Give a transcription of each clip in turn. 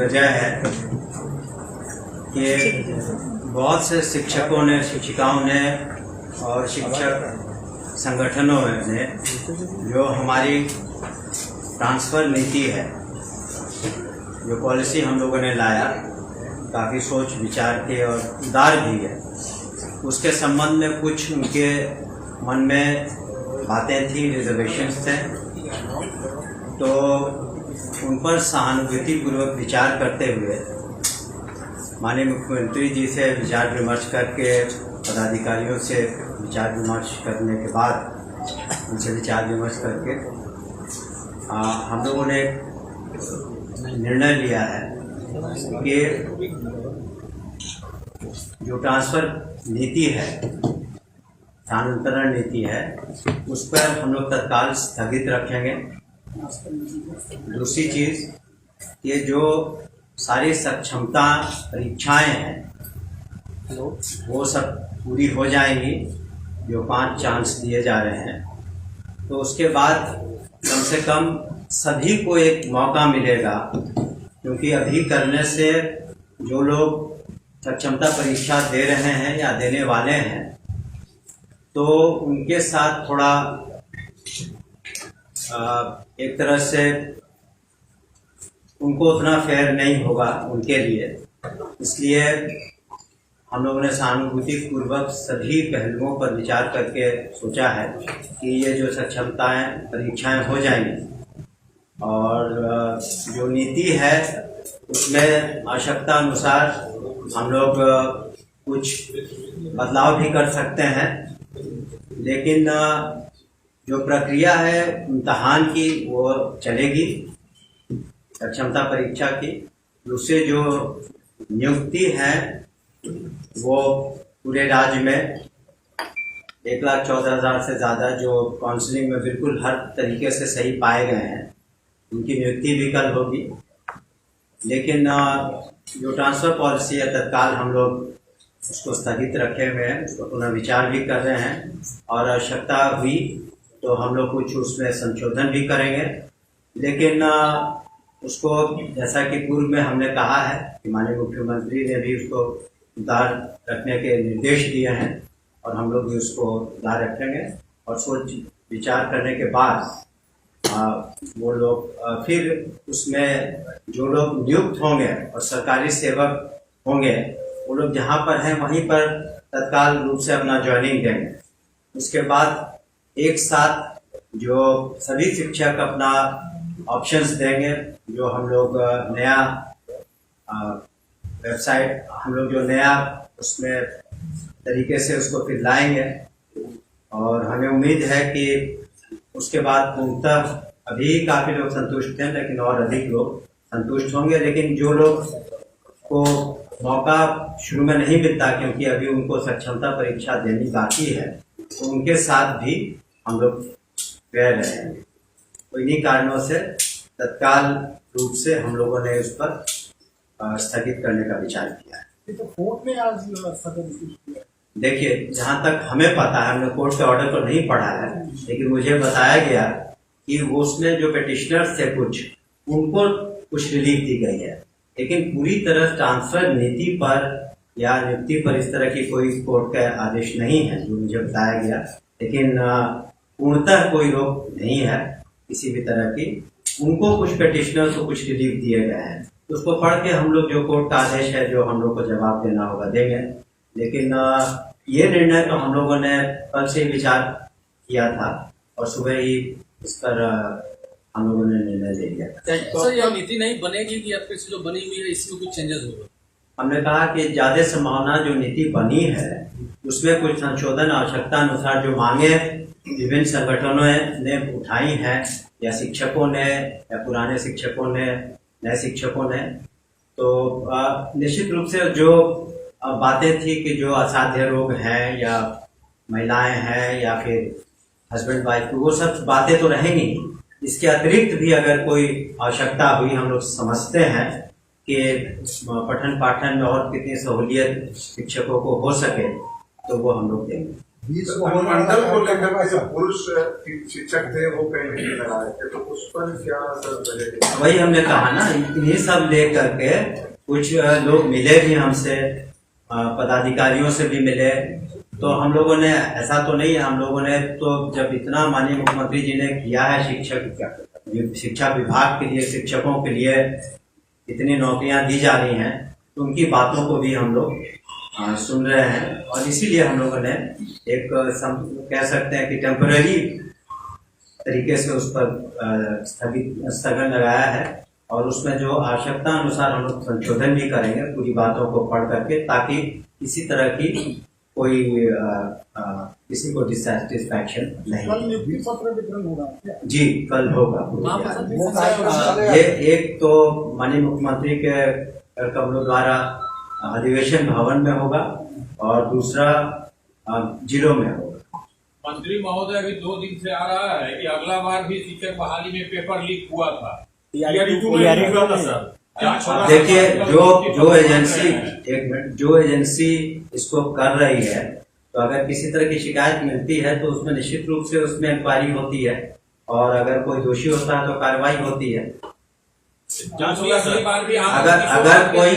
वजह है कि बहुत से शिक्षकों ने, शिक्षिकाओं ने और शिक्षक संगठनों ने जो हमारी ट्रांसफ़र नीति है, जो पॉलिसी हम लोगों ने लाया, काफ़ी सोच विचार के और उदार भी है, उसके संबंध में कुछ उनके मन में बातें थी, रिजर्वेशंस थे। तो उन पर सहानुभूतिपूर्वक विचार करते हुए माननीय मुख्यमंत्री जी से विचार विमर्श करके, पदाधिकारियों से विचार विमर्श करने के बाद, उनसे विचार विमर्श करके हम लोगों ने निर्णय लिया है कि जो ट्रांसफ़र नीति है, स्थानांतरण नीति है, उस पर हम लोग तत्काल स्थगित रखेंगे। दूसरी चीज़, ये जो सारी सक्षमता परीक्षाएं हैं वो सब पूरी हो जाएंगी, जो 5 चांस दिए जा रहे हैं। तो उसके बाद कम से कम सभी को एक मौका मिलेगा, क्योंकि अभी करने से जो लोग सक्षमता परीक्षा दे रहे हैं या देने वाले हैं, तो उनके साथ थोड़ा एक तरह से उनको उतना फेयर नहीं होगा उनके लिए। इसलिए हम लोगों ने सहानुभूतिपूर्वक सभी पहलुओं पर विचार करके सोचा है कि ये जो सक्षमताएं परीक्षाएं हो जाएंगी और जो नीति है उसमें आवश्यकता अनुसार हम लोग कुछ बदलाव भी कर सकते हैं, लेकिन जो प्रक्रिया है इम्तहान की वो चलेगी, सक्षमता परीक्षा की। दूसरे जो नियुक्ति है वो पूरे राज्य में 1,14,000 से ज़्यादा जो काउंसलिंग में बिल्कुल हर तरीके से सही पाए गए हैं, उनकी नियुक्ति भी कल होगी। लेकिन जो ट्रांसफ़र पॉलिसी है, तत्काल हम लोग उसको स्थगित रखे हुए हैं, उसको पुनः विचार भी कर रहे हैं और आवश्यकता हुई तो हम लोग कुछ उसमें संशोधन भी करेंगे। लेकिन उसको जैसा कि पूर्व में हमने कहा है कि माननीय मुख्यमंत्री ने भी उसको उदार रखने के निर्देश दिए हैं और हम लोग भी उसको उदार रखेंगे और सोच विचार करने के बाद वो लोग फिर उसमें जो लोग नियुक्त होंगे और सरकारी सेवक होंगे, वो लोग जहाँ पर हैं वहीं पर तत्काल रूप से अपना ज्वाइनिंग देंगे। उसके बाद एक साथ जो सभी शिक्षक अपना ऑप्शंस देंगे, जो हम लोग नया वेबसाइट, हम लोग जो नया उसमें तरीके से उसको फिर लाएंगे और हमें उम्मीद है कि उसके बाद पूर्णतः अभी काफ़ी लोग संतुष्ट हैं, लेकिन और अधिक लोग संतुष्ट होंगे। लेकिन जो लोग को मौका शुरू में नहीं मिलता क्योंकि अभी उनको सक्षमता परीक्षा देनी बाकी है, तो उनके साथ भी हम लोग रह रहेंगे। तो इन्हीं कारणों से तत्काल रूप से हम लोगों ने उस पर स्थगित करने का विचार किया है। तो कोर्ट ने आज स्थगित किया। देखिए, जहाँ तक हमें पता है, हमने कोर्ट के ऑर्डर को नहीं पढ़ा है, लेकिन मुझे बताया गया कि वो उसमें जो पेटिशनर्स थे कुछ, उनको कुछ रिलीफ दी गई है, लेकिन पूरी तरह ट्रांसफर नीति पर या नियुक्ति पर इस तरह की कोई कोर्ट का आदेश नहीं है, जो मुझे बताया गया। लेकिन पूर्णतः कोई रोक नहीं है किसी भी तरह की। उनको कुछ पेटिशनर्स को कुछ रिलीफ दिए गए हैं, उसको पढ़ के हम लोग जो कोर्ट का आदेश है, जो हम लोग को जवाब देना होगा, देंगे। लेकिन ये निर्णय तो हम लोगों ने कल से विचार किया था और सुबह ही इस पर हम लोगों ने निर्णय ले लिया था। सर, यह नीति नहीं बनेगी कि आपके जो बनी हुई है इसमें कुछ चेंजेस होगा? हमने कहा कि ज्यादा संभावना जो नीति बनी है उसमें कुछ संशोधन आवश्यकता अनुसार जो मांगे विभिन्न संगठनों ने उठाई हैं, या शिक्षकों ने, या पुराने शिक्षकों ने, नए शिक्षकों ने, तो निश्चित रूप से जो बातें थी कि जो असाध्य रोग हैं या महिलाएं हैं या फिर हस्बैंड वाइफ, वो सब बातें तो रहेंगी। इसके अतिरिक्त भी अगर कोई आवश्यकता हुई, हम लोग समझते हैं कि पठन पाठन में और कितनी सहूलियत शिक्षकों को हो सके, तो वो हम लोग देंगे। अनुमंडल को लेकर के जो पुरुष शिक्षक थे वो कहीं नहीं लगाए थे, तो उस पर क्या असर पड़ेगा? वही हमने कहा ना, इन्हीं सब लेकर के कुछ लोग मिले भी हमसे, पदाधिकारियों से भी मिले। तो हम लोगों ने, ऐसा तो नहीं है, हम लोगों ने तो जब इतना माननीय मुख्यमंत्री जी ने किया है शिक्षा विभाग के लिए, शिक्षकों के लिए इतनी नौकरियां दी जा रही हैं, तो उनकी बातों को भी हम लोग सुन रहे हैं। और इसीलिए हम लोगों ने एक कह सकते हैं कि टेम्पररी तरीके से उस पर स्थगन लगाया है, और उसमें जो आवश्यकता अनुसार हम लोग संशोधन भी करेंगे पूरी बातों को पढ़ करके, ताकि किसी तरह की कोई किसी को डिससेटिस्फैक्शन नहीं। कल नियुक्ति पत्र वितरण होगा क्या? जी, कल होगा। ये एक तो माननीय मुख्यमंत्री के कमलों द्वारा अधिवेशन भवन में होगा, और दूसरा जिलों में होगा। मंत्री महोदय अभी 2 दिन से आ रहा है कि अगला बार भी शिक्षक बहाली में पेपर लीक हुआ था। देखिए, जो एजेंसी इसको कर रही है, तो अगर किसी तरह की शिकायत मिलती है तो उसमें निश्चित रूप से उसमें इंक्वायरी होती है, और अगर कोई दोषी होता है तो कार्रवाई होती है। अगर कोई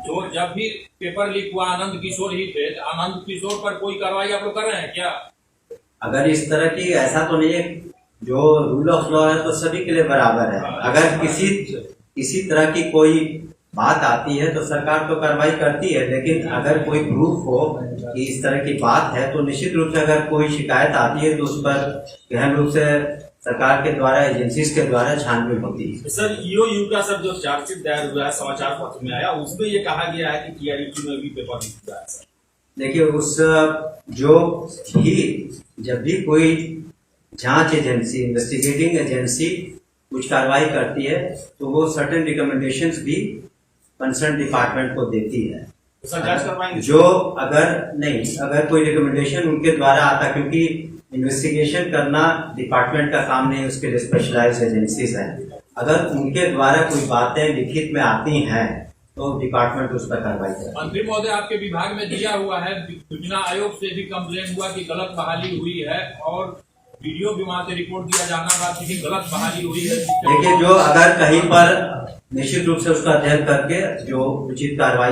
जो जब भी पेपर लीक हुआ आनंद किशोर ही थे, आनंद किशोर पर कोई कार्रवाई आप लोग कर रहे हैं क्या? अगर इस तरह की, ऐसा तो नहीं है, जो रूल ऑफ लॉ है तो सभी के लिए बराबर है। अगर किसी तरह की कोई बात आती है तो सरकार तो कार्रवाई करती है, लेकिन अगर कोई प्रूफ हो कि इस तरह की बात है, तो निश्चित रूप से अगर कोई शिकायत आती है तो उस पर गहन रूप से सरकार के द्वारा, एजेंसीज के द्वारा छानबीन होती है। सर, ईओयू का सर जो चार्जशीट दायर हुआ है, समाचार पत्र में आया, उसमें ये कहा गया है कि टीआरईटी में भी पेपर लीक हुआ है। सर देखिए, उस जो भी जब भी कोई जांच एजेंसी, इन्वेस्टिगेटिंग एजेंसी कुछ कार्रवाई करती है, तो वो सर्टेन रिकमेंडेशंस भी कंसर्न डिपार्टमेंट को देती है। सर जांच करवाएंगे जो अगर कोई रिकमेंडेशन उनके द्वारा आता, क्योंकि इन्वेस्टिगेशन करना डिपार्टमेंट का काम नहीं, उसके लिए स्पेशलाइज्ड एजेंसीज हैं। अगर उनके द्वारा कोई बातें लिखित में आती हैं तो डिपार्टमेंट उस पर कार्रवाई करे। मंत्री महोदय, आपके विभाग में दिया हुआ है, सूचना आयोग से भी कंप्लेन हुआ कि गलत बहाली हुई है, और वीडियो भी वहाँ से रिपोर्ट दिया जाना था कि गलत बहाली हुई है। देखिए, जो अगर कहीं पर निश्चित रूप से उसका अध्ययन करके जो उचित कार्रवाई